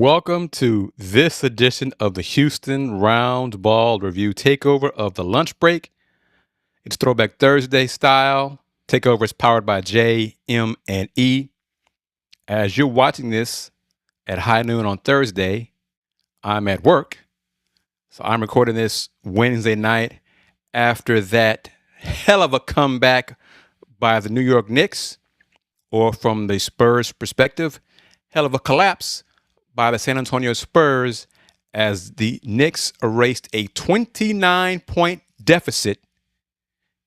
Welcome to this edition of the Houston Roundball Review Takeover of the lunch break. It's Throwback Thursday style. Takeover is powered by JM&E. As you're watching this at high noon on Thursday, I'm at work. So I'm recording this Wednesday night after that hell of a comeback by the New York Knicks, or from the Spurs perspective, hell of a collapse by the San Antonio Spurs as the Knicks erased a 29-point deficit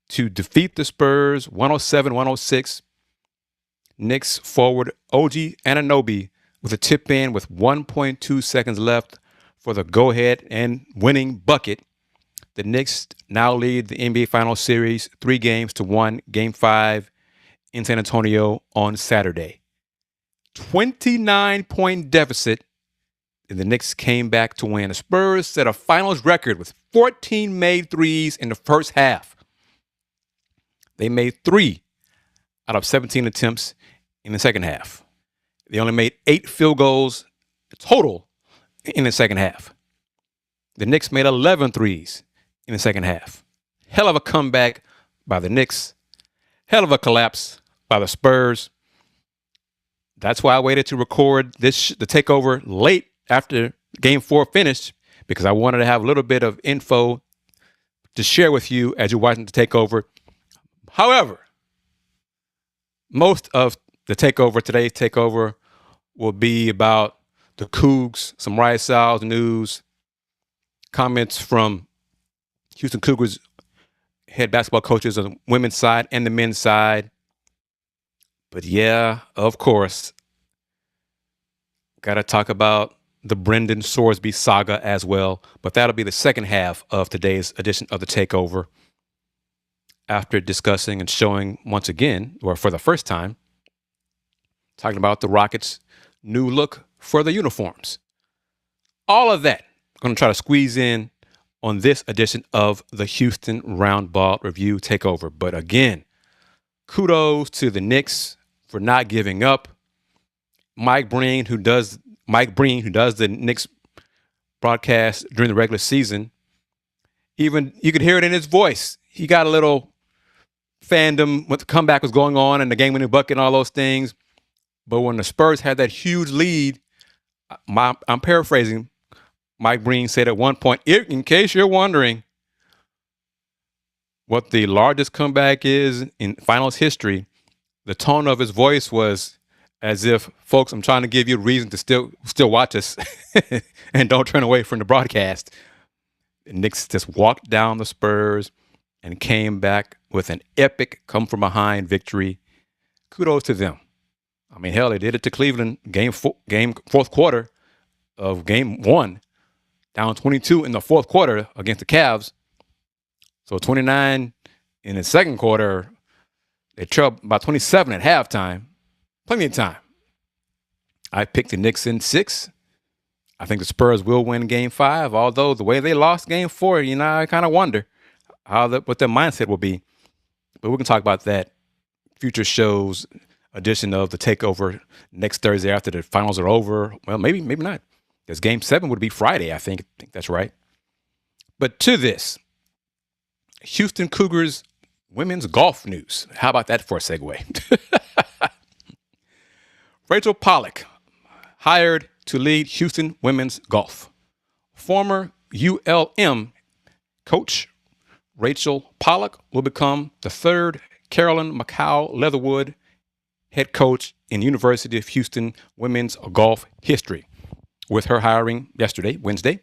to defeat the Spurs 107-106. Knicks forward OG Anunoby with a tip in with 1.2 seconds left for the go-ahead and winning bucket. The Knicks now lead the NBA Finals Series 3-1, Game 5 in San Antonio on Saturday. 29-point deficit, and the Knicks came back to win. The Spurs set a finals record with 14 made threes in the first half. They made 3 out of 17 attempts in the second half. They only made 8 field goals total in the second half. The Knicks made 11 threes in the second half. Hell of a comeback by the Knicks. Hell of a collapse by the Spurs. That's why I waited to record the takeover late after Game 4 finished, because I wanted to have a little bit of info to share with you as you're watching the takeover. However, most of the takeover, today's takeover, will be about the Coogs, some Riot Sal's news, comments from Houston Cougars head basketball coaches on the women's side and the men's side. But yeah, of course, got to talk about the Brendan Sorsby saga as well. But that'll be the second half of today's edition of the Takeover. After discussing and showing once again, or for the first time, talking about the Rockets' new look for the uniforms. All of that I'm going to try to squeeze in on this edition of the Houston Roundball Review Takeover. But again, kudos to the Knicks for not giving up. Mike Breen, who does the Knicks broadcast during the regular season, even you could hear it in his voice. He got a little fandom when the comeback was going on and the game-winning bucket and all those things. But when the Spurs had that huge lead, I'm paraphrasing, Mike Breen said at one point, in case you're wondering what the largest comeback is in finals history, the tone of his voice was as if, folks, I'm trying to give you a reason to still watch us and don't turn away from the broadcast. The Knicks just walked down the Spurs and came back with an epic come-from-behind victory. Kudos to them. I mean, hell, they did it to Cleveland game fourth quarter of Game 1, down 22 in the fourth quarter against the Cavs. So 29 in the second quarter. They trailed by 27 at halftime. Plenty of time. I picked the Knicks in 6. I think the Spurs will win Game 5, although the way they lost Game 4, I kind of wonder what their mindset will be. But we can talk about that future shows edition of the Takeover next Thursday after the finals are over. Well, maybe not. Because Game 7 would be Friday, I think. I think that's right. But to this, Houston Cougars women's golf news. How about that for a segue? Rachel Pollock hired to lead Houston women's golf. Former ULM coach Rachel Pollock will become the third Carolyn McCall Leatherwood head coach in University of Houston women's golf history. With her hiring yesterday, Wednesday,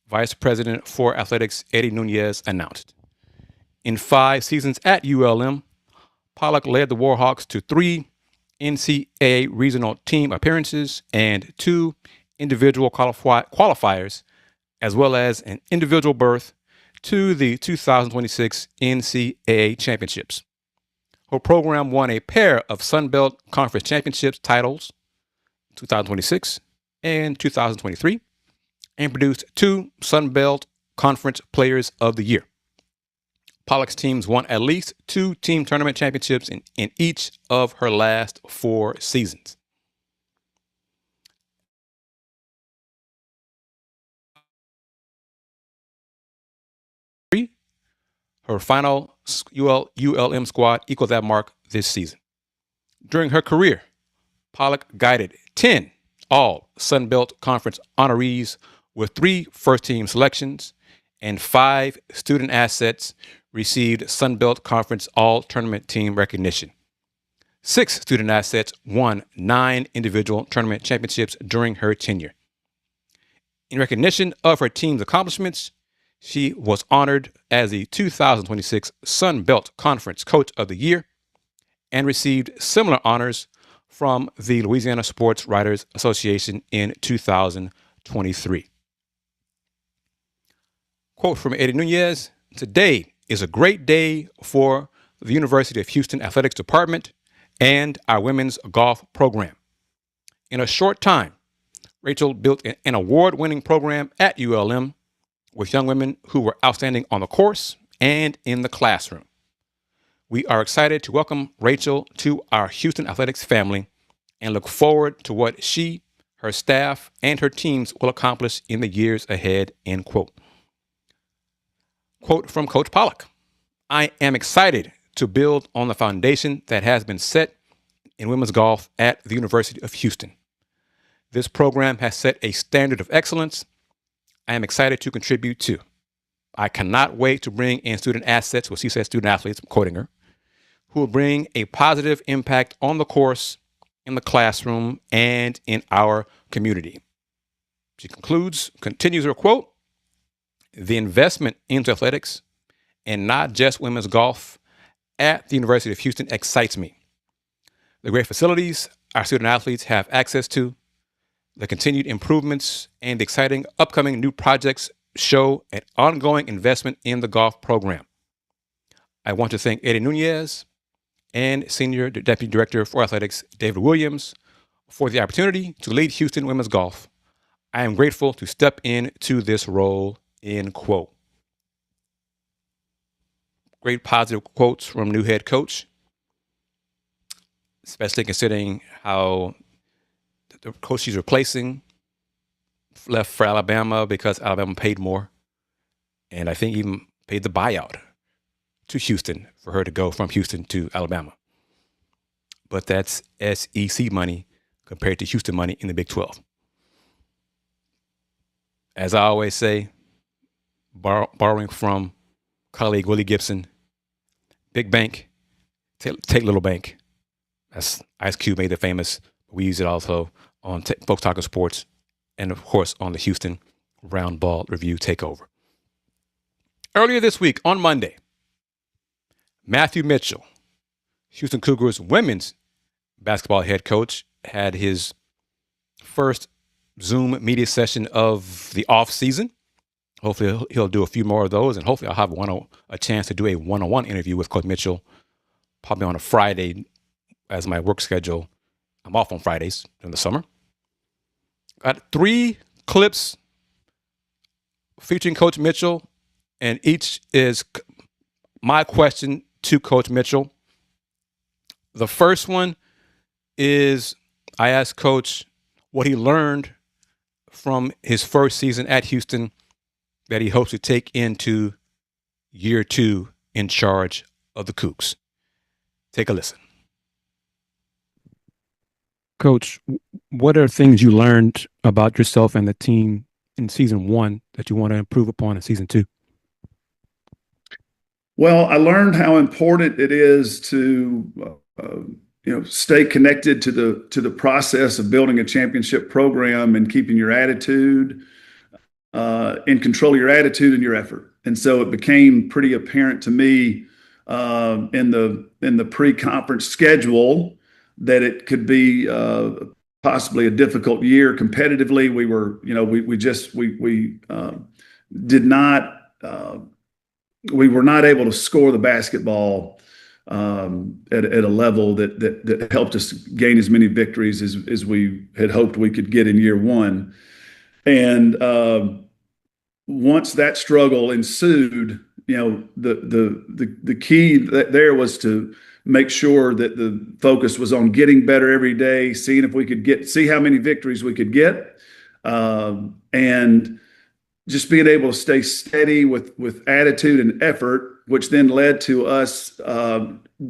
Vice President for Athletics Eddie Nunez announced. In 5 seasons at ULM, Pollock led the Warhawks to 3 NCAA regional team appearances and 2 individual qualifiers, as well as an individual berth to the 2026 NCAA championships. Her program won a pair of Sun Belt Conference championships titles, 2026 and 2023, and produced 2 Sun Belt Conference Players of the Year. Pollock's teams won at least 2 team tournament championships in each of her last 4 seasons. Her final ULM squad equaled that mark this season. During her career, Pollock guided 10 all Sun Belt Conference honorees with 3 first-team selections, and 5 student assets received Sun Belt Conference all-tournament team recognition. 6 student assets won 9 individual tournament championships during her tenure. In recognition of her team's accomplishments, she was honored as the 2026 Sun Belt Conference Coach of the Year and received similar honors from the Louisiana Sports Writers Association in 2023. Quote from Eddie Nunez: "Today is a great day for the University of Houston Athletics Department and our women's golf program. In a short time, Rachel built an award-winning program at ULM with young women who were outstanding on the course and in the classroom. We are excited to welcome Rachel to our Houston athletics family and look forward to what she, her staff, and her teams will accomplish in the years ahead," end quote. Quote from Coach Pollock: "I am excited to build on the foundation that has been set in women's golf at the University of Houston. This program has set a standard of excellence I am excited to contribute to. I cannot wait to bring in student assets," well, she said student athletes, I'm quoting her, "who will bring a positive impact on the course, in the classroom, and in our community." She continues her quote: "The investment into athletics, and not just women's golf, at the University of Houston excites me. The great facilities our student athletes have access to, the continued improvements, and the exciting upcoming new projects show an ongoing investment in the golf program. I want to thank Eddie Nunez and Senior Deputy Director for Athletics, David Williams, for the opportunity to lead Houston women's golf. I am grateful to step into this role," end quote. Great positive quotes from new head coach, especially considering how the coach she's replacing left for Alabama because Alabama paid more, and I think even paid the buyout to Houston for her to go from Houston to Alabama. But that's SEC money compared to Houston money in the Big 12. As I always say, borrowing from colleague Willie Gibson, big bank, take little bank. That's Ice Cube made it famous. We use it also on Folks Talking Sports, and of course on the Houston Roundball Review Takeover. Earlier this week, on Monday, Matthew Mitchell, Houston Cougars women's basketball head coach, had his first Zoom media session of the off season. Hopefully he'll do a few more of those, and hopefully I'll have a chance to do a one-on-one interview with Coach Mitchell, probably on a Friday, as my work schedule. I'm off on Fridays in the summer. Got 3 clips featuring Coach Mitchell, and each is my question to Coach Mitchell. The first one is, I asked Coach what he learned from his first season at Houston that he hopes to take into year 2 in charge of the Coogs. Take a listen. Coach, what are things you learned about yourself and the team in season 1 that you want to improve upon in season 2? Well, I learned how important it is to stay connected to the process of building a championship program and keeping your attitude in control of your attitude and your effort. And so it became pretty apparent to me in the pre-conference schedule that it could be possibly a difficult year competitively. We were, we were not able to score the basketball at a level that helped us gain as many victories as we had hoped we could get in year 1. And once that struggle ensued, the key there was to make sure that the focus was on getting better every day, seeing if we could see how many victories we could get, and just being able to stay steady with attitude and effort which then led to us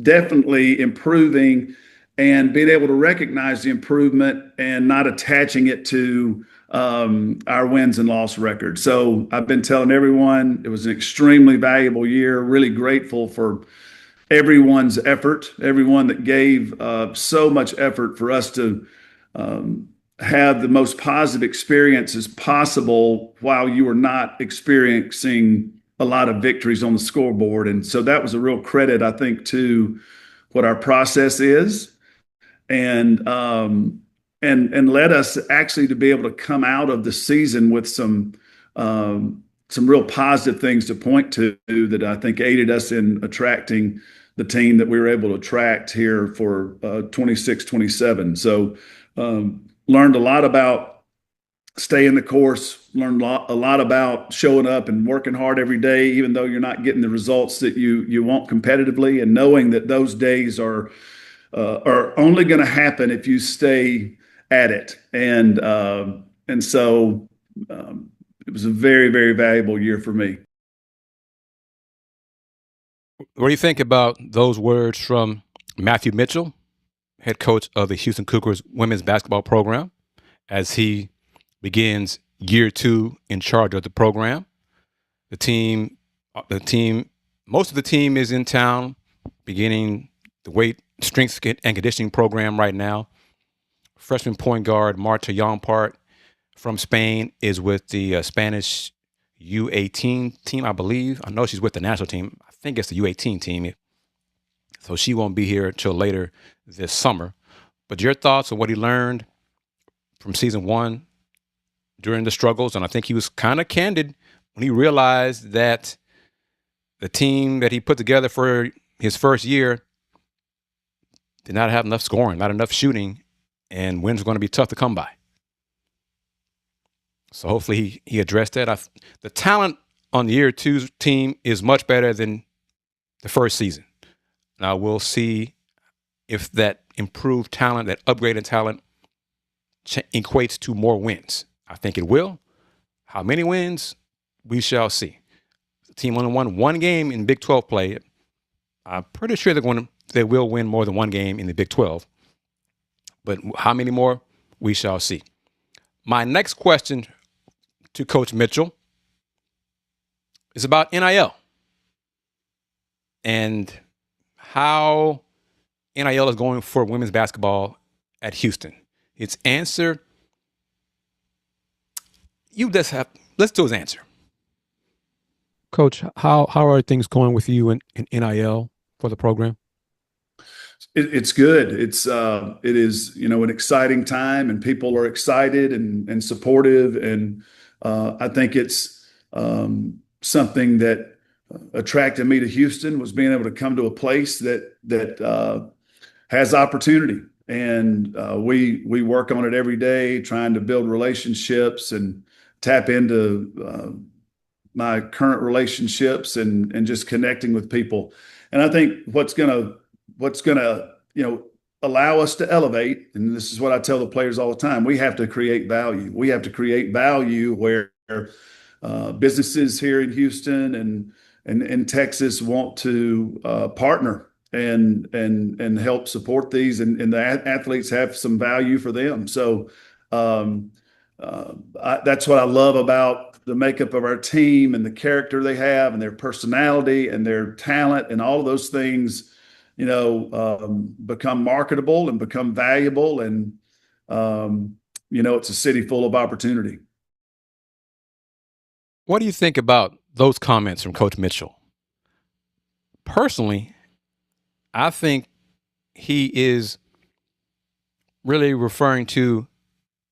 definitely improving and being able to recognize the improvement and not attaching it to our wins and loss record. So I've been telling everyone it was an extremely valuable year, really grateful for everyone's effort, everyone that gave so much effort for us to have the most positive experiences possible while you were not experiencing a lot of victories on the scoreboard. And so that was a real credit, I think, to what our process is, and led us actually to be able to come out of the season with some real positive things to point to that I think aided us in attracting the team that we were able to attract here for 26-27. So learned a lot about staying the course, learned a lot about showing up and working hard every day, even though you're not getting the results that you want competitively, and knowing that those days are only going to happen if you stay at it. And so it was a very, very valuable year for me. What do you think about those words from Matthew Mitchell, head coach of the Houston Cougars women's basketball program, as he begins year 2 in charge of the program? Most of the team is in town, beginning the weight, strength, and conditioning program right now. Freshman point guard Marta Youngpart from Spain is with the Spanish U18 team, I believe. I know she's with the national team. I think it's the U18 team. So she won't be here until later this summer. But your thoughts on what he learned from season 1 during the struggles? And I think he was kind of candid when he realized that the team that he put together for his first year did not have enough scoring, not enough shooting, and wins were going to be tough to come by. So hopefully he addressed that. The talent on the year 2 team is much better than the first season. Now we'll see if that improved talent, that upgraded talent, equates to more wins. I think it will. How many wins? We shall see. The team only won 1 game in Big 12 play. I'm pretty sure they will win more than 1 game in the Big 12. But how many more? We shall see. My next question to Coach Mitchell is about NIL and how NIL is going for women's basketball at Houston. Its answer, let's do his answer. Coach, how are things going with you in NIL for the program? It's good. It is an exciting time, and people are excited and supportive, and I think it's something that attracted me to Houston, was being able to come to a place that has opportunity, and we work on it every day, trying to build relationships and tap into my current relationships and just connecting with people. And I think what's gonna allow us to elevate, and this is what I tell the players all the time, we have to create value. We have to create value where businesses here in Houston and Texas want to partner and help support these, and the athletes have some value for them. So that's what I love about the makeup of our team and the character they have and their personality and their talent, and all of those things become marketable and become valuable. And it's a city full of opportunity. What do you think about those comments from Coach Mitchell? Personally, I think he is really referring to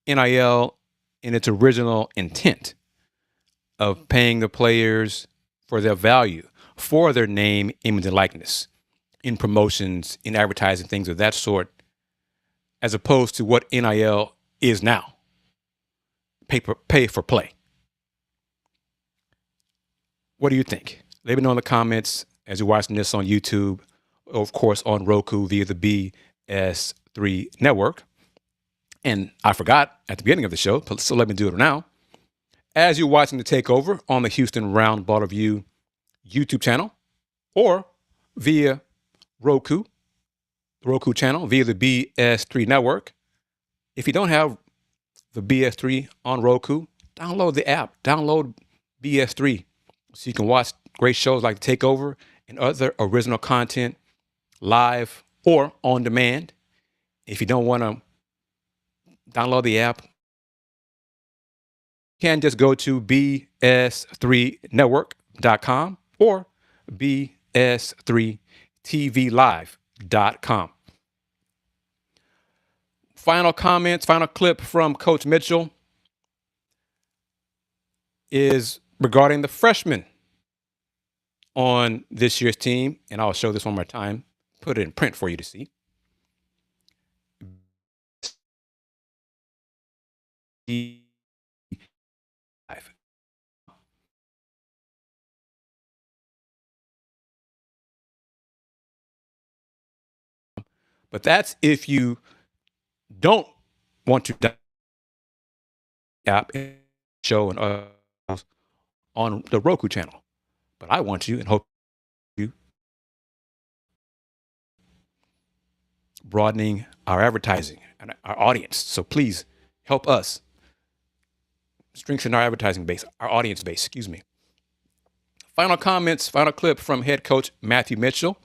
NIL in its original intent of paying the players for their value, for their name, image, and likeness in promotions, in advertising, things of that sort, as opposed to what NIL is now. Pay for play. What do you think? Let me know in the comments as you're watching this on YouTube, of course, on Roku via the BS3 Network. And I forgot at the beginning of the show, so let me do it now. As you're watching the Takeover on the Houston Roundball Review YouTube channel, or via Roku, the Roku channel, via the BS3 Network. If you don't have the BS3 on Roku, download the app, download BS3 so you can watch great shows like Takeover and other original content live or on demand. If you don't want to download the app, you can just go to bs3network.com or bs3tvlive.com. Final comments, final clip from Coach Mitchell is regarding the freshmen on this year's team. And I'll show this one more time, put it in print for you to see. But that's if you don't want to app show and on the Roku channel. But I want you and hope you broadening our advertising and our audience. So please help us strengthen our advertising base, our audience base, excuse me. Final comments, final clip from head coach Matthew Mitchell.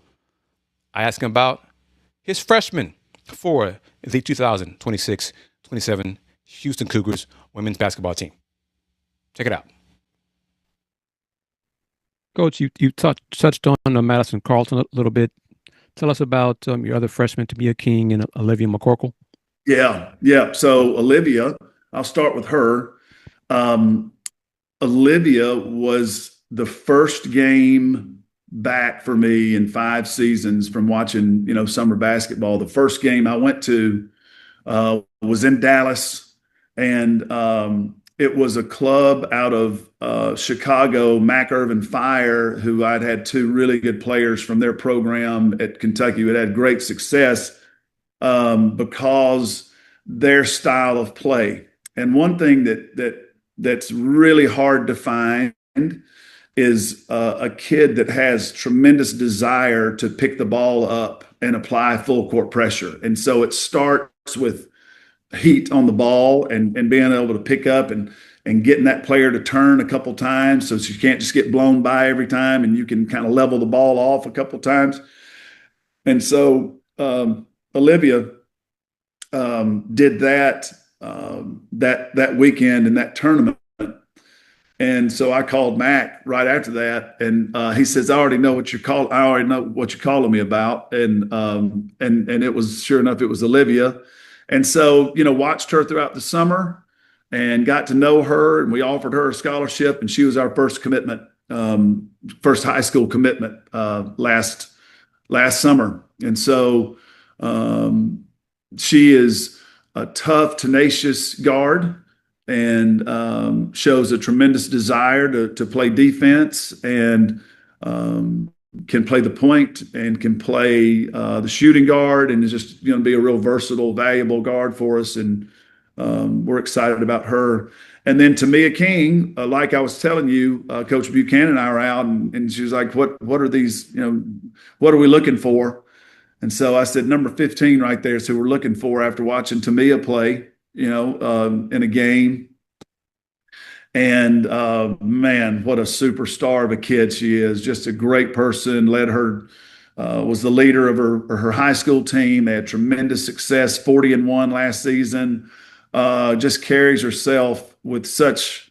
I asked him about his freshmen for the 2026-27 Houston Cougars women's basketball team. Check it out. Coach, you touched on Madison Carlton a little bit. Tell us about your other freshmen, Tamia King and Olivia McCorkle. Yeah. So Olivia, I'll start with her. Olivia was the first game back for me in 5 seasons from watching, summer basketball. The first game I went to was in Dallas, and it was a club out of Chicago, Mac Irvin Fire, who I'd had 2 really good players from their program at Kentucky who had great success because their style of play. And one thing that's really hard to find is a kid that has tremendous desire to pick the ball up and apply full court pressure. And so it starts with heat on the ball and being able to pick up and getting that player to turn a couple times so she can't just get blown by every time, and you can kind of level the ball off a couple times. And so Olivia did that weekend in that tournament. And so I called Mac right after that, and he says, I already know what you're calling me about. And it was, sure enough, it was Olivia. And so, watched her throughout the summer and got to know her, and we offered her a scholarship, and she was our first commitment, first high school commitment last summer. And so she is a tough, tenacious guard, and shows a tremendous desire to play defense, and can play the point and can play the shooting guard, and is just going to be a real versatile, valuable guard for us. And we're excited about her. And then Tamia King, like I was telling you, Coach Buchanan and I were out, and she was like, what are these, what are we looking for? And so I said, number 15 right there. So we're looking for, after watching Tamia play, in a game. And man, what a superstar of a kid she is. Just a great person. Was the leader of her high school team. They had tremendous success, 40-1 last season. Just carries herself with such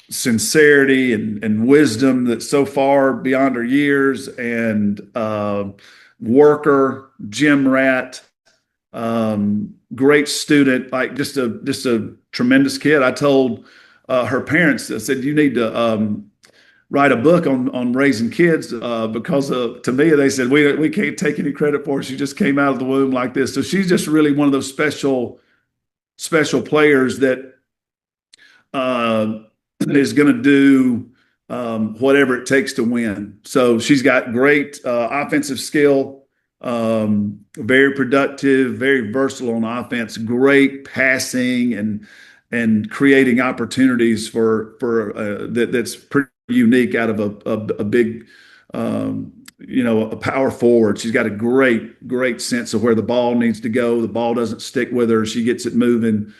sincerity and wisdom that's so far beyond her years, and worker, gym rat, great student, like just a tremendous kid. I told her parents, I said, you need to write a book on raising kids, because to me, they said, we can't take any credit for her. She just came out of the womb like this. So she's just really one of those special players that is going to do whatever it takes to win. So she's got great offensive skill, very productive, very versatile on offense, great passing and creating opportunities for that's pretty unique out of a big, a power forward. She's got a great sense of where the ball needs to go. The ball doesn't stick with her. She gets it moving.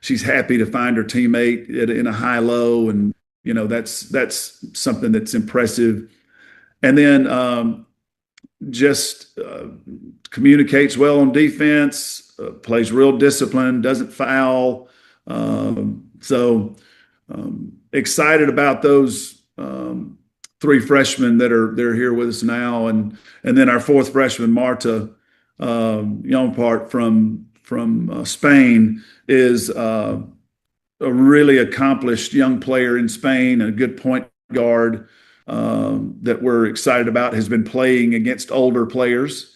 She's happy to find her teammate in a high-low, and that's something that's impressive. And then just communicates well on defense, plays real discipline, doesn't foul. So excited about those three freshmen they're here with us now, and then our fourth freshman, Marta Youngpart from Spain, is a really accomplished young player in Spain, and a good point guard that we're excited about. Has been playing against older players,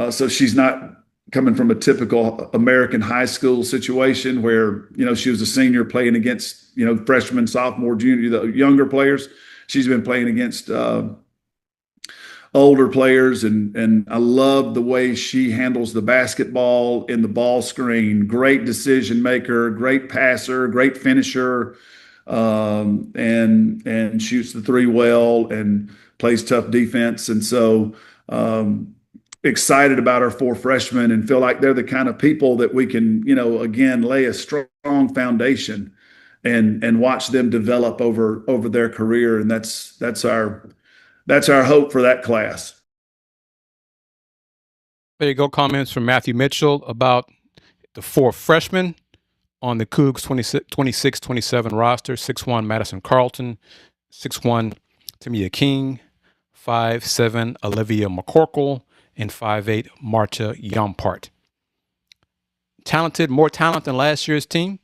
so she's not coming from a typical American high school situation where she was a senior playing against freshman, sophomore, junior, the younger players. She's been playing against older players, and I love the way she handles the basketball in the ball screen. Great decision maker, great passer, great finisher, and shoots the three well and plays tough defense. And so excited about our four freshmen, and feel like they're the kind of people that we can, again, lay a strong foundation and watch them develop over their career. And that's our hope for that class. There you go. Comments from Matthew Mitchell about the four freshmen on the Cougs 26-27 roster: 6'1" Madison Carlton, 6'1" Tamia King, 5'7" Olivia McCorkle, and 5'8" Marta Youngpart. Talented, more talent than last year's team.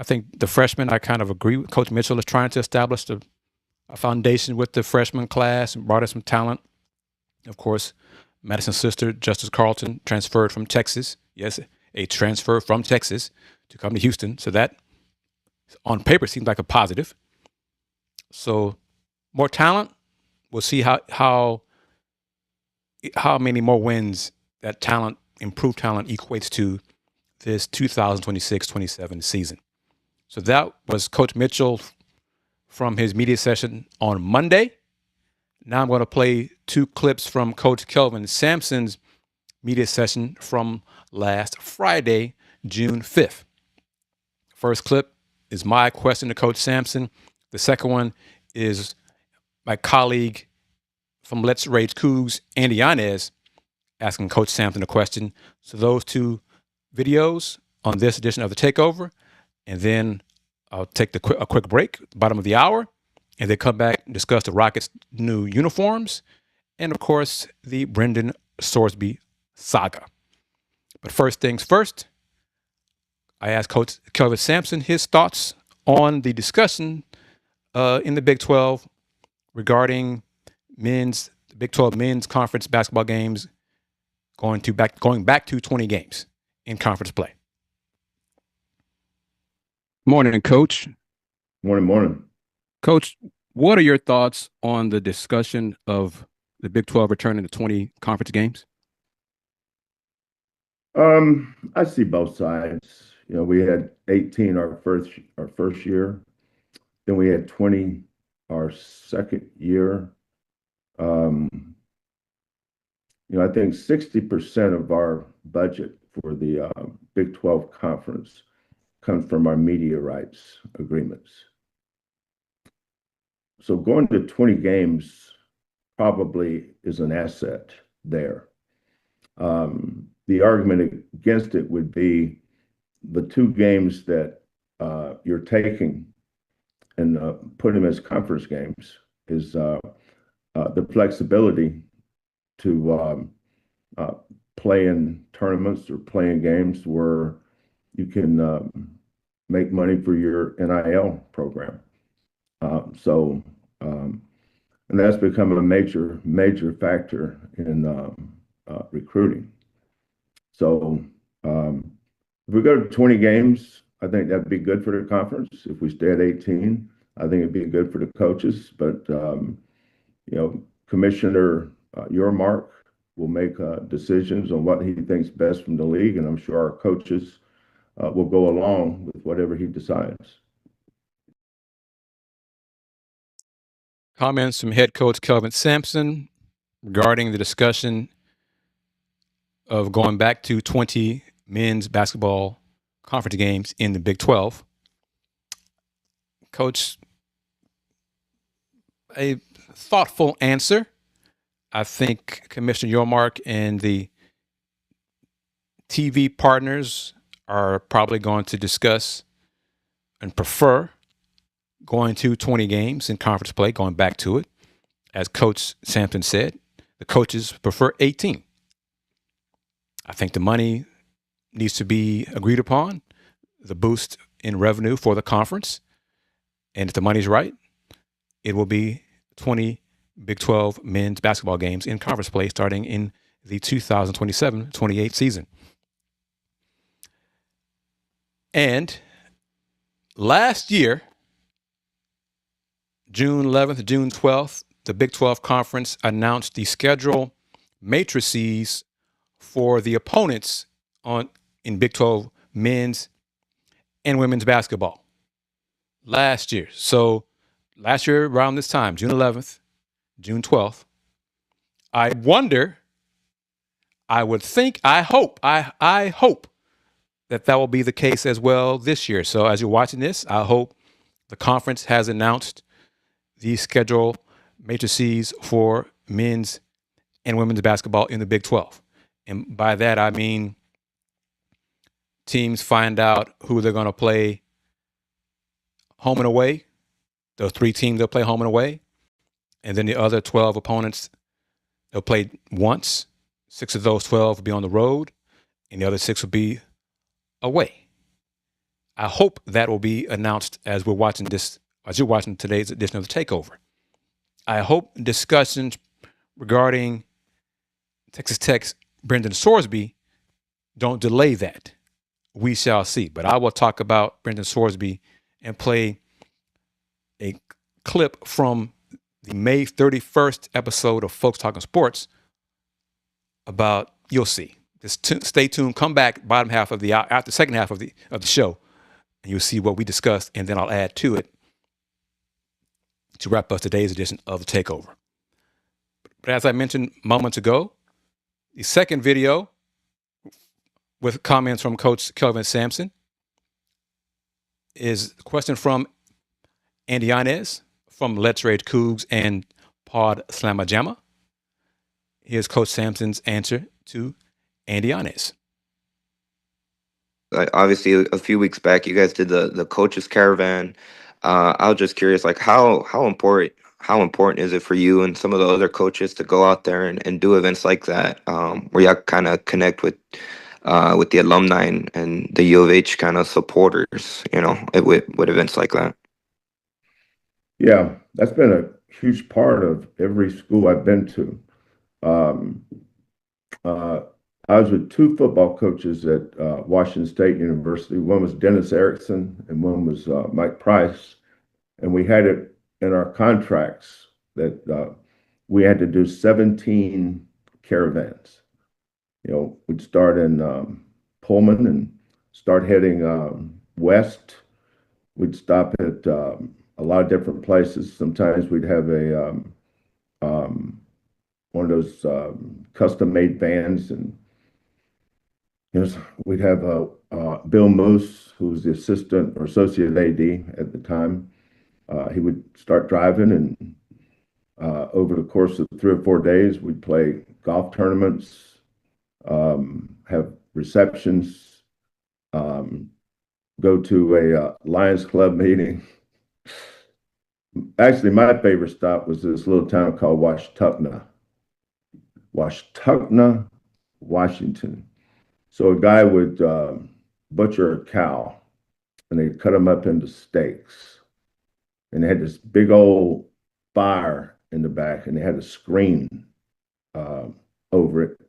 I think the freshmen, I kind of agree with Coach Mitchell, is trying to establish a foundation with the freshman class and brought in some talent. Of course, Madison's sister, Justice Carlton, transferred from Texas. Yes, a transfer from Texas to come to Houston. So that, on paper, seems like a positive. So more talent. We'll see how many more wins that talent, improved talent, equates to this 2026-27 season. So that was Coach Mitchell from his media session on Monday. Now I'm going to play two clips from Coach Kelvin Sampson's media session from last Friday, June 5th. First clip is my question to Coach Sampson. The second one is my colleague from Let's Rage Coogs, Andy Yanez, asking Coach Sampson a question. So those two videos on this edition of the Takeover, and then I'll take a quick break, bottom of the hour, and then come back and discuss the Rockets' new uniforms, and of course, the Brendan Sorsby saga. But first things first, I asked Coach Kelvin Sampson his thoughts on the discussion in the Big 12 regarding the Big 12 men's conference basketball games going back to 20 games in conference play. Morning, Coach. Morning. Coach, what are your thoughts on the discussion of the Big 12 returning to 20 conference games? I see both sides. We had 18 our first year, then we had 20 our second year. I think 60% of our budget for the Big 12 conference comes from our media rights agreements. So going to 20 games probably is an asset there. The argument against it would be the two games that you're taking and putting them as conference games is the flexibility to play in tournaments or play in games where you can make money for your NIL program. And that's become a major factor in recruiting. So if we go to 20 games, I think that'd be good for the conference. If we stay at 18, I think it'd be good for the coaches. But Commissioner Yormark will make decisions on what he thinks best from the league, and I'm sure our coaches will go along with whatever he decides. Comments from head coach Kelvin Sampson regarding the discussion of going back to 20 men's basketball conference games in the Big 12. Coach, a thoughtful answer. I think Commissioner Yormark and the TV partners are probably going to discuss and prefer going to 20 games in conference play, going back to it. As Coach Sampson said, the coaches prefer 18. I think the money needs to be agreed upon, the boost in revenue for the conference. And if the money's right, it will be 20 Big 12 men's basketball games in conference play starting in the 2027-28 season. And last year, June 11th, June 12th, the Big 12 Conference announced the schedule matrices for the opponents in Big 12 men's and women's basketball last year. So last year around this time, June 11th, June 12th, I hope that will be the case as well this year. So as you're watching this, I hope the conference has announced the schedule matrices for men's and women's basketball in the Big 12. And by that, I mean teams find out who they're going to play home and away. Those 3 teams they'll play home and away. And then the other 12 opponents, they'll play once. 6 of those 12 will be on the road, and the other 6 will be away. I hope that will be announced as you're watching today's edition of the Takeover. I hope discussions regarding Texas Tech's Brendan Sorsby don't delay that. We shall see. But I will talk about Brendan Sorsby and play a clip from the May 31st episode of Folks Talking Sports about, you'll see. Just stay tuned. Come back bottom half of the hour, after the second half of the show, and you'll see what we discussed, and then I'll add to it to wrap up today's edition of the Takeover. But as I mentioned moments ago, the second video with comments from Coach Kelvin Sampson is a question from Andy Yanez from Let's Rage Coogs and Pod Slamma Jamma. Here's Coach Sampson's answer to Andy Yanez. Obviously, a few weeks back, you guys did the coaches caravan. I was just curious, like how important is it for you and some of the other coaches to go out there and do events like that, where y'all kind of connect with the alumni and the U of H kind of supporters, with events like that? Yeah, that's been a huge part of every school I've been to. I was with 2 football coaches at Washington State University. One was Dennis Erickson and one was Mike Price. And we had it in our contracts that we had to do 17 caravans. We'd start in Pullman and start heading west. We'd stop at a lot of different places. Sometimes we'd have one of those custom-made vans, and we'd have Bill Moose, who was the assistant or associate AD at the time. He would start driving, and over the course of 3 or 4 days, we'd play golf tournaments, have receptions, go to a Lions Club meeting. Actually, my favorite stop was this little town called Washtuckna, Washington. So a guy would butcher a cow, and they'd cut them up into steaks. And they had this big old fire in the back, and they had a screen over it.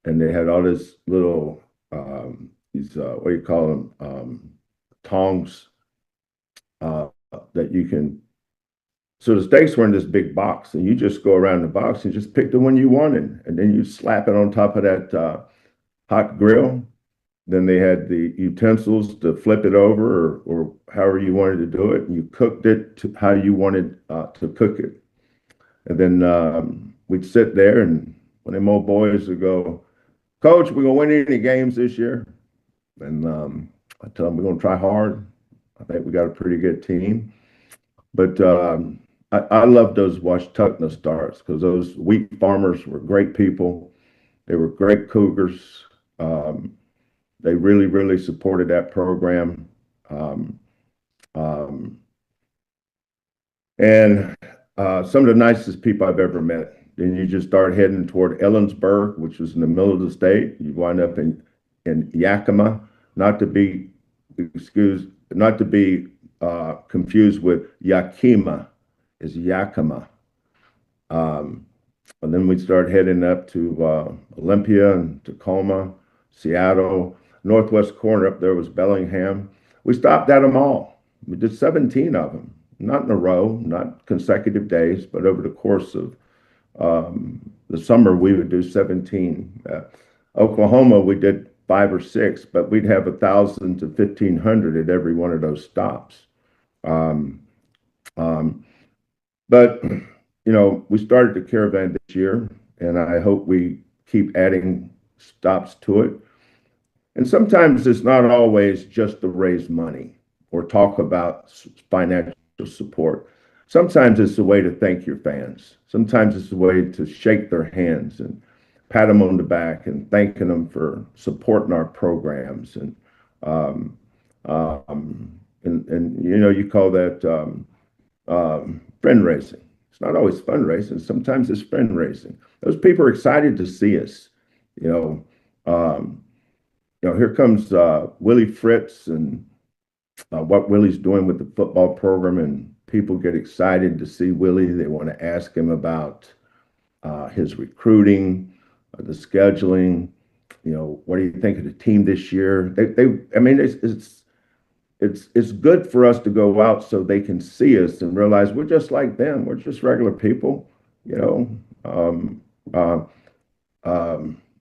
And they had all this little, what do you call them, tongs that you can. So the steaks were in this big box, and you just go around the box and just pick the one you wanted, and then you slap it on top of that hot grill. Then they had the utensils to flip it over or however you wanted to do it, and you cooked it to how you wanted to cook it. And then we'd sit there, and when them old boys would go, Coach, we're going to win any games this year? And I tell them we're going to try hard. I think we got a pretty good team. But I love those Washtuckna starts because those wheat farmers were great people. They were great Cougars. They really, really supported that program. And some of the nicest people I've ever met. Then you just start heading toward Ellensburg, which was in the middle of the state. You wind up in Yakima, not to be confused with Yakima, is Yakima. And then we start heading up to Olympia and Tacoma, Seattle. Northwest corner up there was Bellingham. We stopped at them all. We did 17 of them, not in a row, not consecutive days, but over the course of the summer, we would do 17. Oklahoma, we did 5 or 6, but we'd have 1,000 to 1,500 at every one of those stops. But we started the Caravan this year, and I hope we keep adding stops to it. And sometimes it's not always just to raise money or talk about financial support. Sometimes it's a way to thank your fans. Sometimes it's a way to shake their hands and pat them on the back and thanking them for supporting our programs. And you call that friend raising. It's not always fundraising. Sometimes it's friend raising. Those people are excited to see us. Here comes Willie Fritz and what Willie's doing with the football program, and people get excited to see Willie. They want to ask him about his recruiting, the scheduling. What do you think of the team this year? It's good for us to go out so they can see us and realize we're just like them. We're just regular people. I'm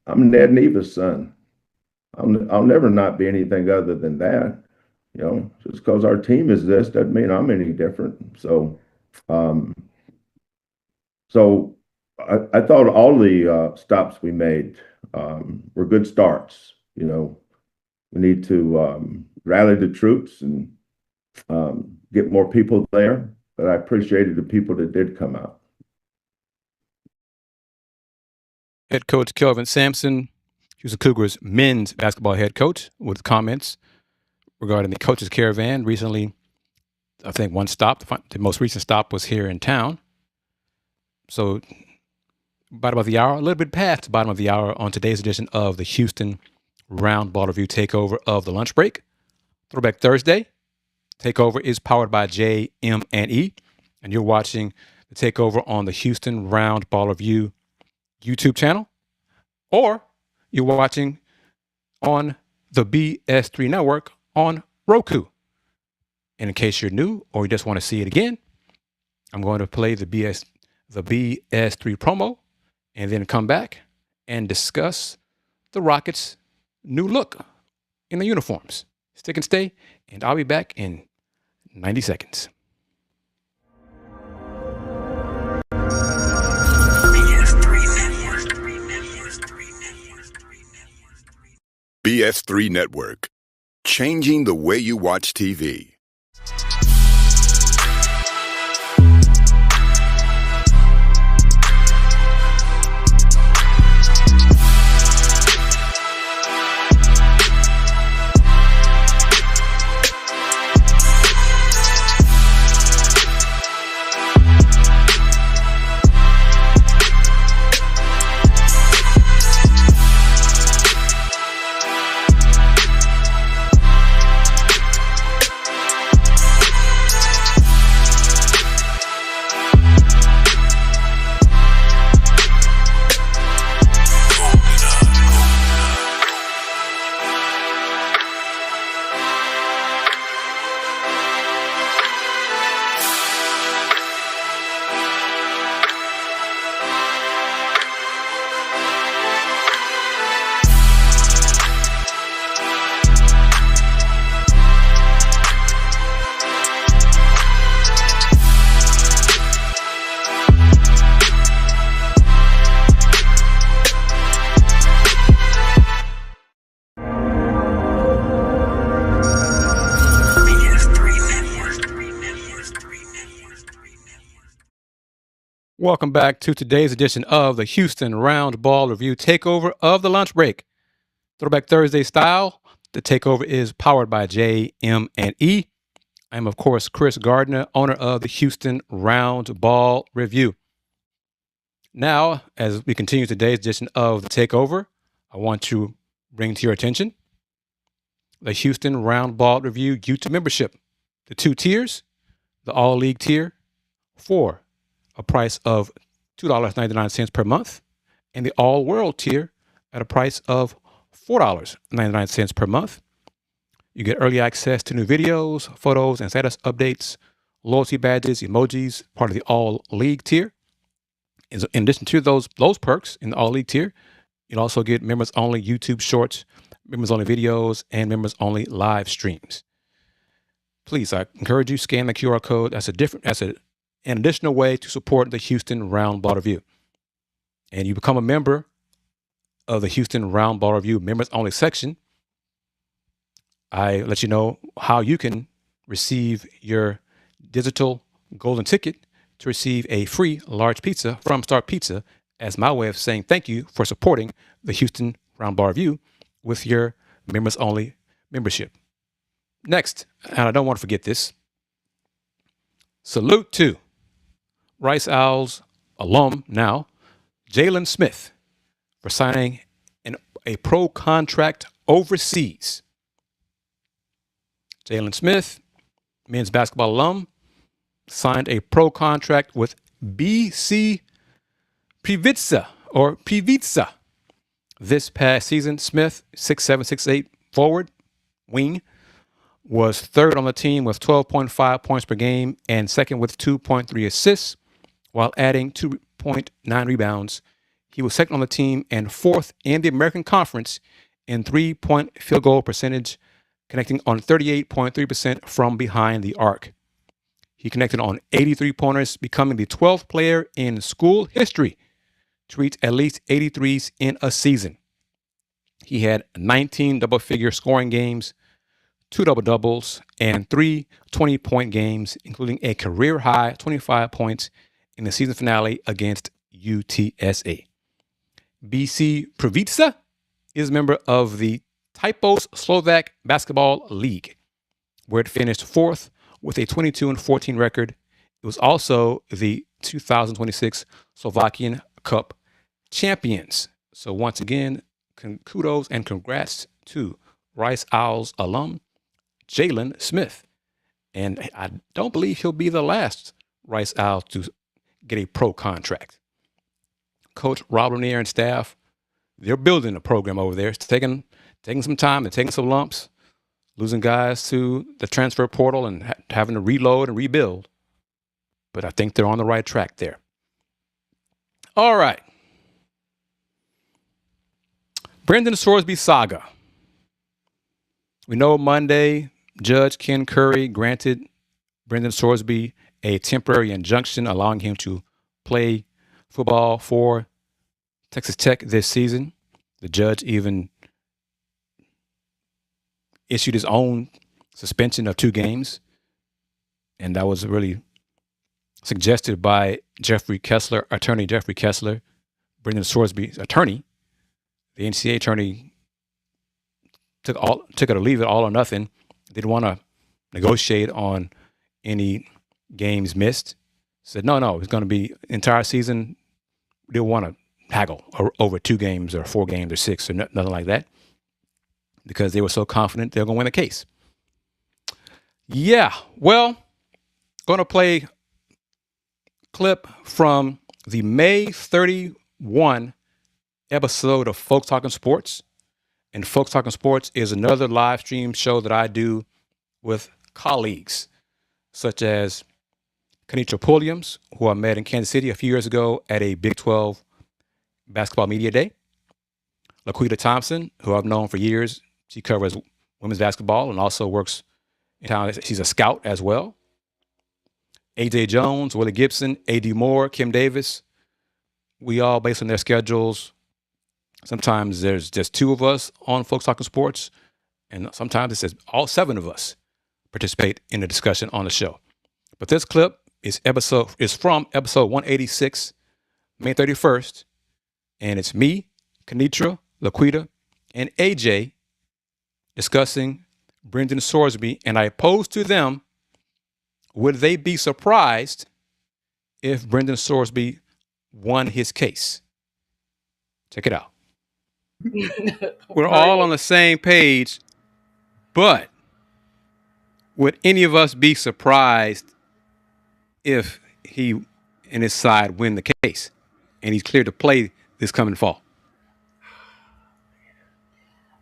Ned Neva's son. I'll never not be anything other than that. Just because our team is this doesn't mean I'm any different. So I thought all the stops we made were good starts. We need to rally the troops and get more people there. But I appreciated the people that did come out. Head coach Kelvin Sampson, Houston Cougars men's basketball head coach, with comments regarding the Coaches Caravan. Recently, I think one stop, the most recent stop was here in town. So bottom of the hour, a little bit past the bottom of the hour on today's edition of the Houston Roundball Review Takeover of the lunch break. Throwback Thursday. Takeover is powered by JM&E, and you're watching the Takeover on the Houston Roundball Review YouTube channel, or you're watching on the BS3 Network on Roku. And in case you're new or you just want to see it again, I'm going to play the BS3 promo and then come back and discuss the Rockets' new look in the uniforms. Stick and stay, and I'll be back in 90 seconds. BS3 Network, changing the way you watch TV. Welcome back to today's edition of the Houston Roundball Review Takeover of the Lunch Break. Throwback Thursday style, the Takeover is powered by JM&E. I am, of course, Kris Gardner, owner of the Houston Roundball Review. Now, as we continue today's edition of the Takeover, I want to bring to your attention the Houston Roundball Review YouTube membership. The 2 tiers, the All League tier, for a price of $2.99 per month, and the All World tier at a price of $4.99 per month. You get early access to new videos, photos, and status updates, loyalty badges, emojis, part of the All League tier. In addition to those perks in the All League tier, you'll also get members-only YouTube shorts, members-only videos, and members-only live streams. Please, I encourage you, scan the QR code. That's an additional way to support the Houston Roundball Review. And you become a member of the Houston Roundball Review members-only section. I let you know how you can receive your digital golden ticket to receive a free large pizza from Star Pizza as my way of saying thank you for supporting the Houston Roundball Review with your members-only membership. Next, and I don't want to forget this, salute to Rice Owls alum now, Jalen Smith, for signing a pro contract overseas. Jalen Smith, men's basketball alum, signed a pro contract with BC Previtsa this past season. Smith, 6'7", 6'8", forward, wing, was third on the team with 12.5 points per game and second with 2.3 assists, while adding 2.9 rebounds. He was second on the team and fourth in the American Conference in three-point field goal percentage, connecting on 38.3% from behind the arc. He connected on 83 pointers, becoming the 12th player in school history to reach at least 83s in a season. He had 19 double-figure scoring games, 2 double-doubles, and 3 20-point games, including a career-high 25 points in the season finale against UTSA. BC Previtsa is a member of the Typos Slovak Basketball League, where it finished fourth with a 22-14 record. It was also the 2026 Slovakian Cup champions. So once again, kudos and congrats to Rice Owls alum Jalen Smith. And I don't believe he'll be the last Rice Owl to get a pro contract. Coach Rob Lanier and staff, they're building a program over there. It's taking some time and taking some lumps, losing guys to the transfer portal and having to reload and rebuild. But I think they're on the right track there. All right. Brendan Sorsby saga. We know Monday, Judge Ken Curry granted Brendan Sorsby a temporary injunction allowing him to play football for Texas Tech this season. The judge even issued his own suspension of 2 games. And that was really suggested by attorney Jeffrey Kessler, Brendan Sorsby's attorney. The NCAA attorney took it or leave it, all or nothing. Didn't want to negotiate on any games missed. Said, no, it's going to be entire season. They didn't want to haggle over 2 games or 4 games or 6 or nothing like that, because they were so confident they're going to win the case. Yeah, well, going to play clip from the May 31 episode of Folks Talking Sports. And Folks Talking Sports is another live stream show that I do with colleagues, such as Kenitra Pulliams, who I met in Kansas City a few years ago at a Big 12 basketball media day. Laquita Thompson, who I've known for years. She covers women's basketball and also works in town. She's a scout as well. AJ Jones, Willie Gibson, AD Moore, Kim Davis. We all, based on their schedules, sometimes there's just 2 of us on Folks Talking Sports, and sometimes it says all 7 of us participate in the discussion on the show. But this clip is from episode 186, May 31st, and it's me, Kenitra, Laquita, and AJ discussing Brendan Sorsby, and I posed to them, would they be surprised if Brendan Sorsby won his case? Check it out. We're all on the same page, but would any of us be surprised if he and his side win the case and he's cleared to play this coming fall?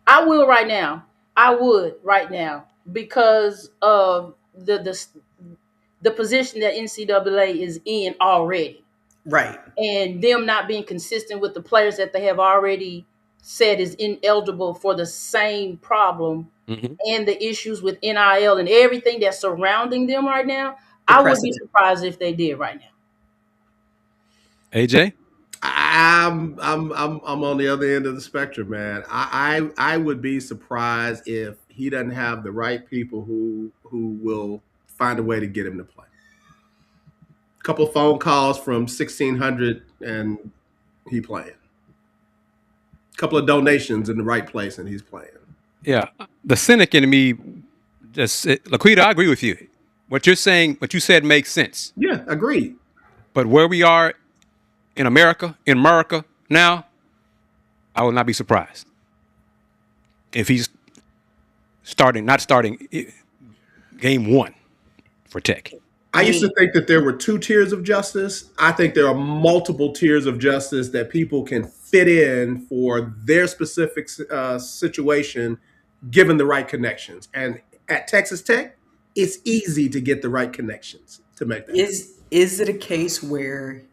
I will right now. I would right now because of the position that NCAA is in already. Right. And them not being consistent with the players that they have already said is ineligible for the same problem and the issues with NIL and everything that's surrounding them right now. I would be surprised if they did right now. AJ? I'm on the other end of the spectrum, man. I would be surprised if he doesn't have the right people who will find a way to get him to play. A couple of phone calls from 1,600 and he playing. A couple of donations in the right place and he's playing. Yeah, the cynic in me just Laquita, I agree with you. What you're saying, what you said makes sense. Yeah, agreed. But where we are in America now, I will not be surprised if he's not starting game one for Tech. I used to think that there were two tiers of justice. I think there are multiple tiers of justice that people can fit in for their specific situation, given the right connections. And at Texas Tech, it's easy to get the right connections to make that. Is it a case where,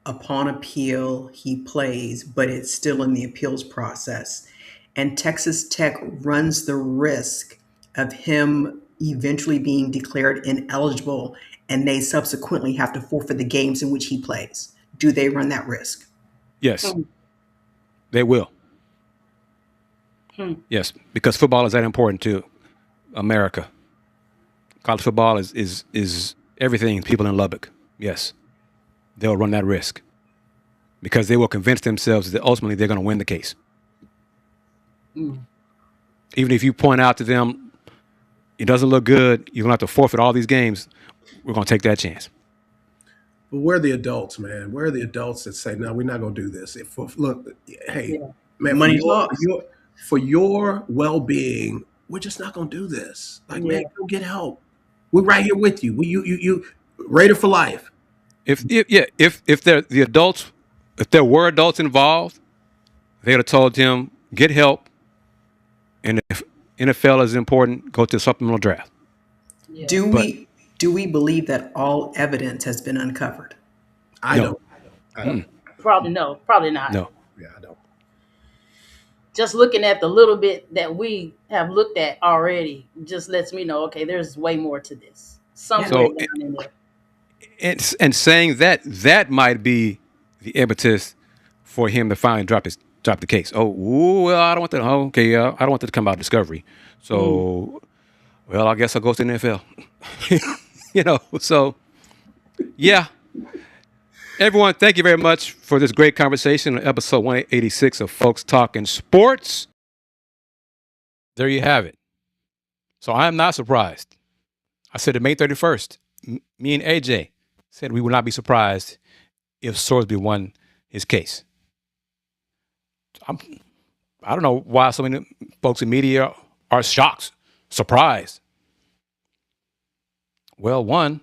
upon appeal, he plays, but it's still in the appeals process, and Texas Tech runs the risk of him eventually being declared ineligible and they subsequently have to forfeit the games in which he plays? Do they run that risk? Yes, they will. Yes, because football is that important to America. College football is everything to people in Lubbock. Yes, they'll run that risk because they will convince themselves that ultimately they're going to win the case. Even if you point out to them, it doesn't look good, you're going to have to forfeit all these games, we're going to take that chance. But where are the adults, man? Where are the adults that say, no, we're not going to do this? Man, Money's lost. For your well-being, we're just not going to do this. Man, go get help. We're right here with you. You Raider for life. If the adults, if there were adults involved, they would have told him, get help. And if NFL is important, go to the supplemental draft. Yeah. Do we believe that all evidence has been uncovered? I don't. Probably no. Probably not. No. Yeah, I don't. Just looking at the little bit that we have looked at already just lets me know, okay, there's way more to this. Somewhere down in there. And saying that might be the impetus for him to finally drop the case. I don't want that. I don't want that to come out of discovery. So, well, I guess I'll go to the NFL. So, yeah. Everyone, thank you very much for this great conversation on episode 186 of Folks Talking Sports. There you have it. So I am not surprised. I said it May 31st. Me and AJ said we would not be surprised if Sorsby won his case. I don't know why so many folks in media are shocked, surprised. Well, one,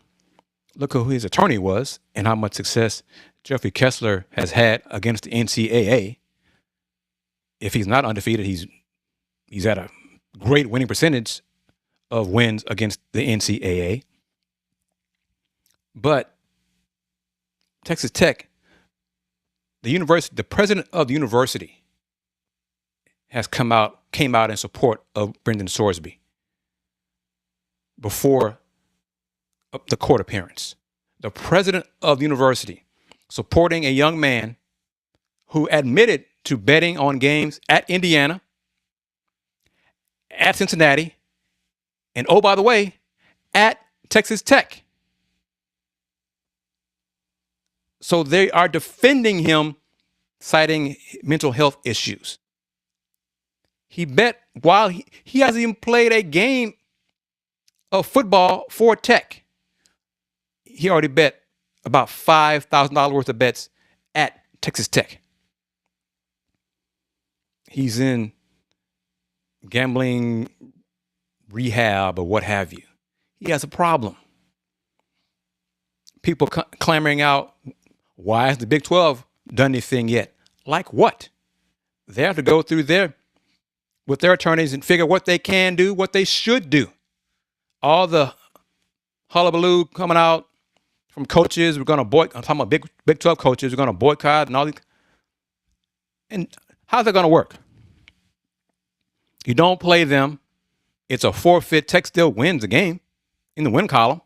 look who his attorney was and how much success Jeffrey Kessler has had against the NCAA. If he's not undefeated, he's at a great winning percentage of wins against the NCAA. But Texas Tech, the president of the university came out in support of Brendan Sorsby before the court appearance. The president of the university supporting a young man who admitted to betting on games at Indiana, at Cincinnati, and oh, by the way, at Texas Tech. So they are defending him, citing mental health issues. He bet while he hasn't even played a game of football for Tech. He already bet about $5,000 worth of bets at Texas Tech. He's in gambling rehab or what have you. He has a problem. People clamoring out, why has the Big 12 done anything yet? Like what? They have to go through with their attorneys and figure what they can do, what they should do. All the hullabaloo coming out from coaches, we're going to boycott. I'm talking about Big 12 coaches, we're going to boycott and all these. And how's that going to work? You don't play them. It's a forfeit. Tech still wins the game in the win column.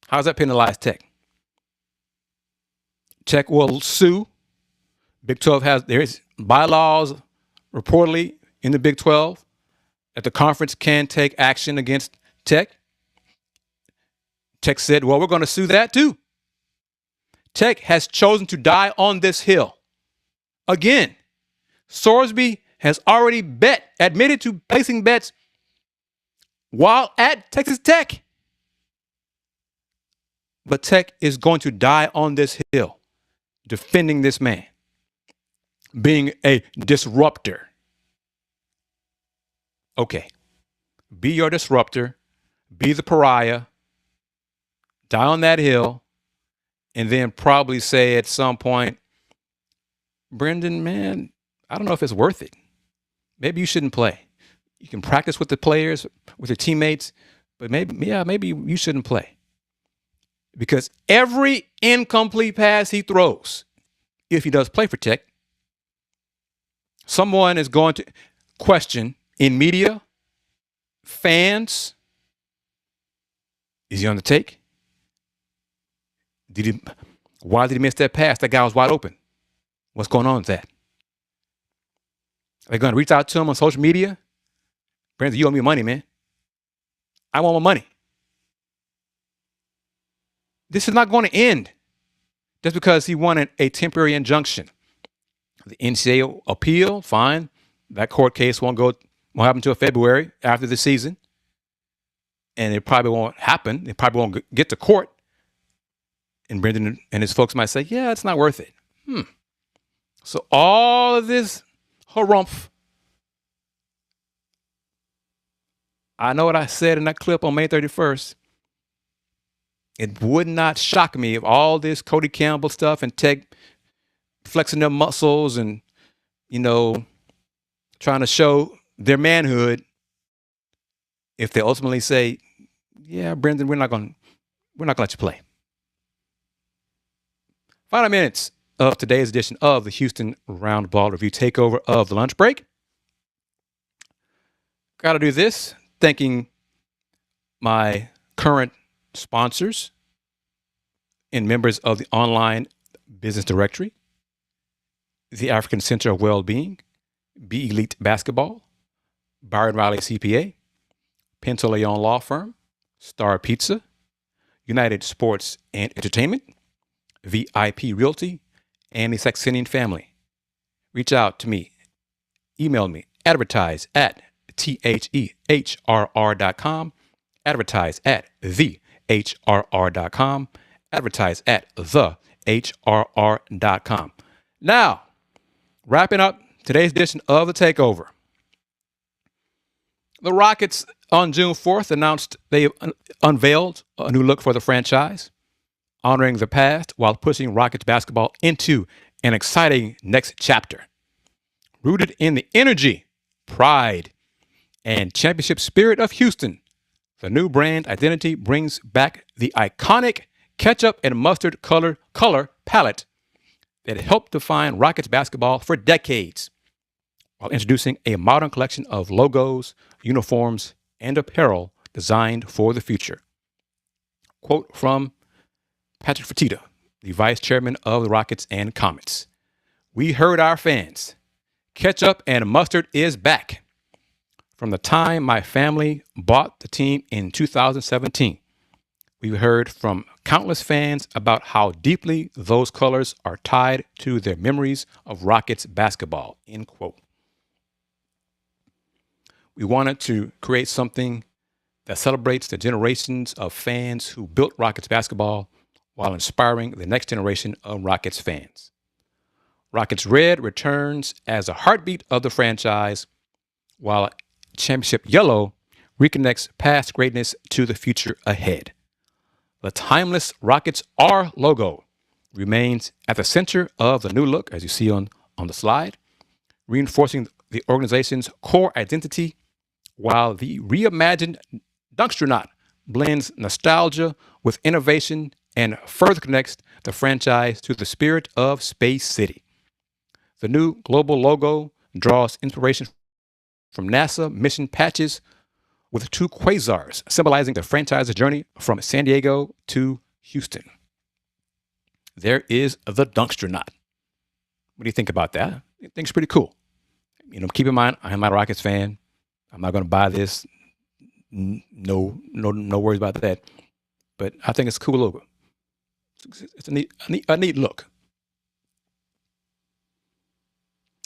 How does that penalize Tech? Tech will sue. Big 12 there's bylaws reportedly in the Big 12 that the conference can take action against Tech. Tech said, well, we're going to sue that too. Tech has chosen to die on this hill. Again, Sorsby has already admitted to placing bets while at Texas Tech. But Tech is going to die on this hill, defending this man, being a disruptor. Okay, be your disruptor, be the pariah, die on that hill, and then probably say at some point, Brendan, man, I don't know if it's worth it. Maybe you shouldn't play. You can practice with the players, with your teammates, but maybe you shouldn't play. Because every incomplete pass he throws, if he does play for Tech, someone is going to question in media, fans, is he on the take? Why did he miss that pass? That guy was wide open. What's going on with that? They're going to reach out to him on social media. Brandon, you owe me money, man. I want my money. This is not going to end just because he wanted a temporary injunction. The NCAA appeal, fine. That court case won't happen until February after the season. And it probably won't happen. It probably won't get to court. And Brendan and his folks might say, yeah, it's not worth it. So all of this harumph. I know what I said in that clip on May 31st. It would not shock me if all this Cody Campbell stuff and Tech flexing their muscles and, trying to show their manhood, if they ultimately say, yeah, Brendan, we're not going to let you play. Final minutes of today's edition of the Houston Roundball Review Takeover of the lunch break. Got to do this. Thanking my current sponsors and members of the online business directory, the African Center of Wellbeing, Be Elite Basketball, Byron Riley CPA, Pantaleon Law Firm, Star Pizza, United Sports and Entertainment, VIP Realty, and the Saxenian family. Reach out to me. Email me, advertise at THEHRR.com, advertise at TheHRR.com, advertise at TheHRR.com. Now, wrapping up today's edition of The Takeover. The Rockets on June 4th announced they unveiled a new look for the franchise, honoring the past while pushing Rockets basketball into an exciting next chapter. Rooted in the energy, pride, and championship spirit of Houston, the new brand identity brings back the iconic ketchup and mustard color palette that helped define Rockets basketball for decades, while introducing a modern collection of logos, uniforms, and apparel designed for the future. Quote from Patrick Fertitta, the vice chairman of the Rockets and Comets. We heard our fans. Ketchup and mustard is back. From the time my family bought the team in 2017, We've heard from countless fans about how deeply those colors are tied to their memories of Rockets basketball, end quote. We wanted to create something that celebrates the generations of fans who built Rockets basketball while inspiring the next generation of Rockets fans. Rockets Red returns as a heartbeat of the franchise, while Championship Yellow reconnects past greatness to the future ahead. The timeless Rockets R logo remains at the center of the new look, as you see on the slide, reinforcing the organization's core identity, while the reimagined Dunksternaut blends nostalgia with innovation and further connects the franchise to the spirit of Space City. The new global logo draws inspiration from NASA mission patches with 2 quasars symbolizing the franchise's journey from San Diego to Houston. There is the Dunksternaut. What do you think about that? I think it's pretty cool. Keep in mind, I'm not a Rockets fan. I'm not going to buy this. No worries about that. But I think it's a cool logo. It's a neat look.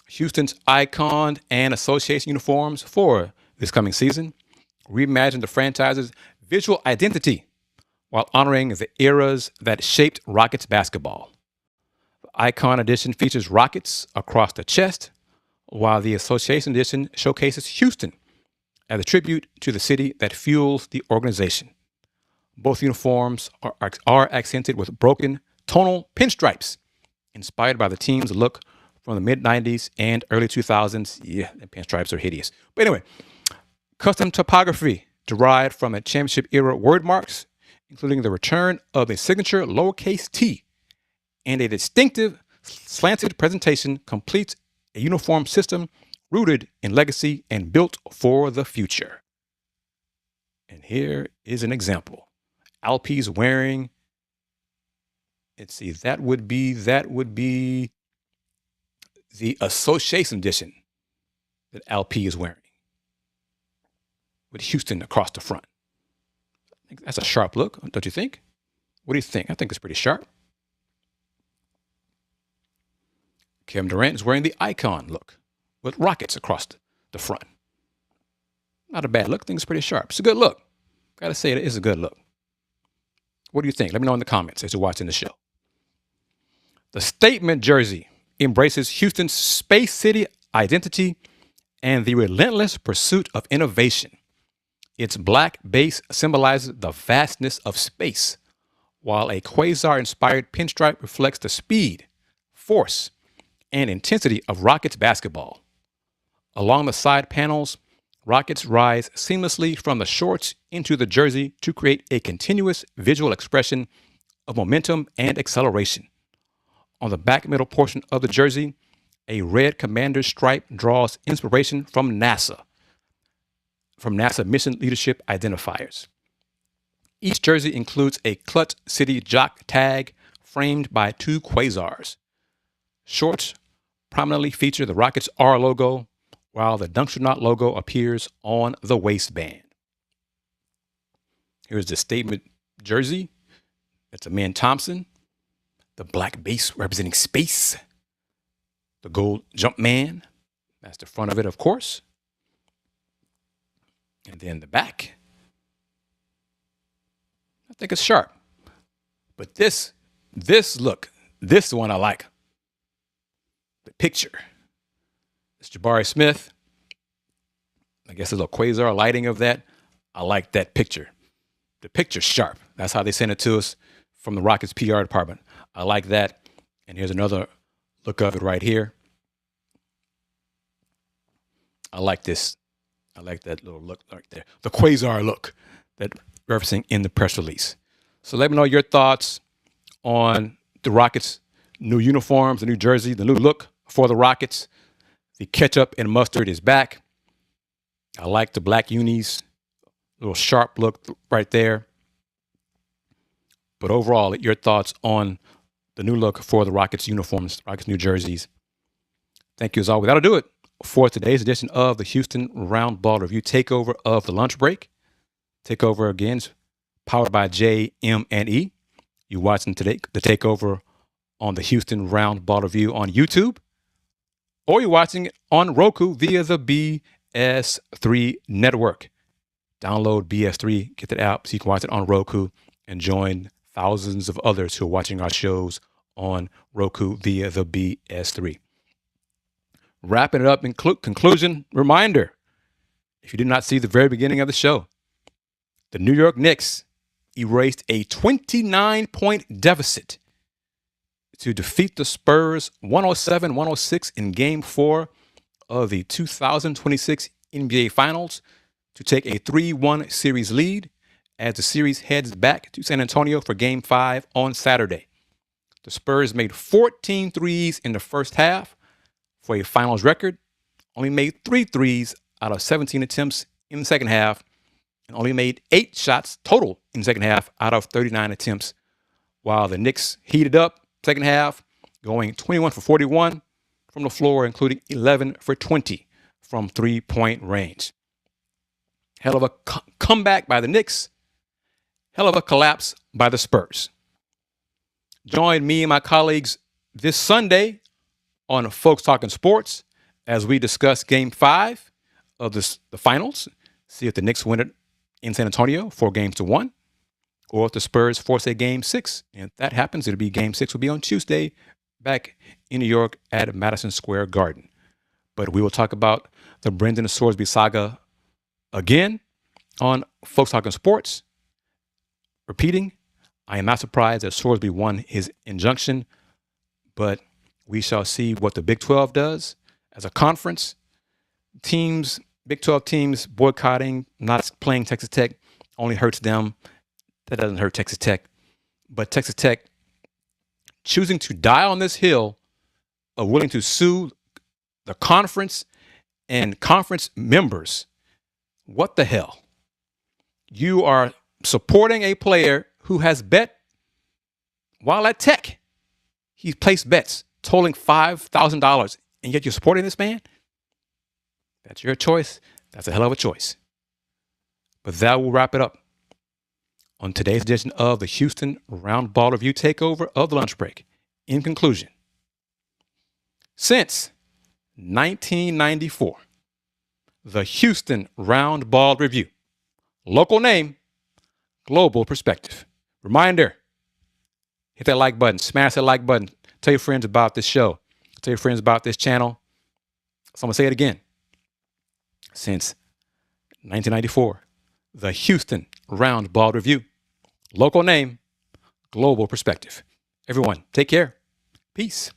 Houston's icon and association uniforms for this coming season reimagine the franchise's visual identity while honoring the eras that shaped Rockets basketball. The Icon Edition features Rockets across the chest, while the Association Edition showcases Houston as a tribute to the city that fuels the organization. Both uniforms are accented with broken tonal pinstripes, inspired by the team's look from the mid-90s and early 2000s. Yeah, the pinstripes are hideous. But anyway, custom typography derived from the championship-era word marks, including the return of a signature lowercase t and a distinctive slanted presentation, completes a uniform system rooted in legacy and built for the future. And here is an example. Alp's wearing, let's see, that would be the Association Edition that Alp is wearing, with Houston across the front. I think that's a sharp look, don't you think? What do you think? I think it's pretty sharp. Kevin Durant is wearing the icon look with Rockets across the front. Not a bad look. I think it's pretty sharp. It's a good look. Gotta say, it is a good look. What do you think? Let me know in the comments as you're watching the show. The statement jersey embraces Houston's Space City identity and the relentless pursuit of innovation. Its black base symbolizes the vastness of space, while a quasar-inspired pinstripe reflects the speed, force, and intensity of Rockets basketball. Along the side panels, Rockets rise seamlessly from the shorts into the jersey to create a continuous visual expression of momentum and acceleration. On the back middle portion of the jersey, a red commander stripe draws inspiration from NASA mission leadership identifiers. Each jersey includes a Clutch City Jock tag framed by 2 quasars. Shorts prominently feature the Rockets R logo, while the Dunksternaut logo appears on the waistband. Here's the statement jersey. That's Amen Thompson. The black base representing space. The gold jump man. That's the front of it, of course. And then the back. I think it's sharp. But this look, this one I like. The picture. It's Jabari Smith. I guess a little quasar lighting of that. I like that picture. The picture's sharp. That's how they sent it to us from the Rockets PR department. I like that. And here's another look of it right here. I like this. I like that little look right there. The quasar look that referencing in the press release. So let me know your thoughts on the Rockets' new uniforms, the new jersey, the new look for the Rockets. The ketchup and mustard is back. I like the black unis. Little sharp look right there. But overall, your thoughts on the new look for the Rockets uniforms, Rockets new jerseys. Thank you as always. That'll do it for today's edition of the Houston Roundball Review Takeover of the Lunch Break. Takeover again is powered by JM&E. You're watching today the Takeover on the Houston Roundball Review on YouTube, or you're watching it on Roku via the BS3 Network. Download BS3, get that app so you can watch it on Roku and join thousands of others who are watching our shows on Roku via the BS3. Wrapping it up in conclusion, reminder, if you did not see the very beginning of the show, the New York Knicks erased a 29-point deficit to defeat the Spurs 107-106 in Game 4 of the 2026 NBA Finals to take a 3-1 series lead as the series heads back to San Antonio for Game 5 on Saturday. The Spurs made 14 threes in the first half for a finals record, only made 3 threes out of 17 attempts in the second half, and only made 8 shots total in the second half out of 39 attempts, while the Knicks heated up second half, going 21 for 41 from the floor, including 11 for 20 from three-point range. Hell of a comeback by the Knicks. Hell of a collapse by the Spurs. Join me and my colleagues this Sunday on Folks Talking Sports as we discuss Game 5 of the finals. See if the Knicks win it in San Antonio 4-1, or if the Spurs force a Game 6. And if that happens, it'll be Game 6 will be on Tuesday back in New York at Madison Square Garden. But we will talk about the Brendan Sorsby saga again on Folks Talking Sports. Repeating, I am not surprised that Sorsby won his injunction, but we shall see what the Big 12 does as a conference. Teams, Big 12 teams boycotting, not playing Texas Tech only hurts them. That doesn't hurt Texas Tech. But Texas Tech choosing to die on this hill of willing to sue the conference and conference members. What the hell? You are supporting a player who has bet while at Tech. He's placed bets totaling $5,000, and yet you're supporting this man? That's your choice. That's a hell of a choice. But that will wrap it up on today's edition of the Houston Roundball Review Takeover of the Lunch Break. In conclusion, since 1994, the Houston Roundball Review, local name, global perspective. Reminder, hit that like button, smash that like button, tell your friends about this show, tell your friends about this channel. So I'm going to say it again. Since 1994, the Houston Roundball Review, local name, global perspective. Everyone, take care. Peace.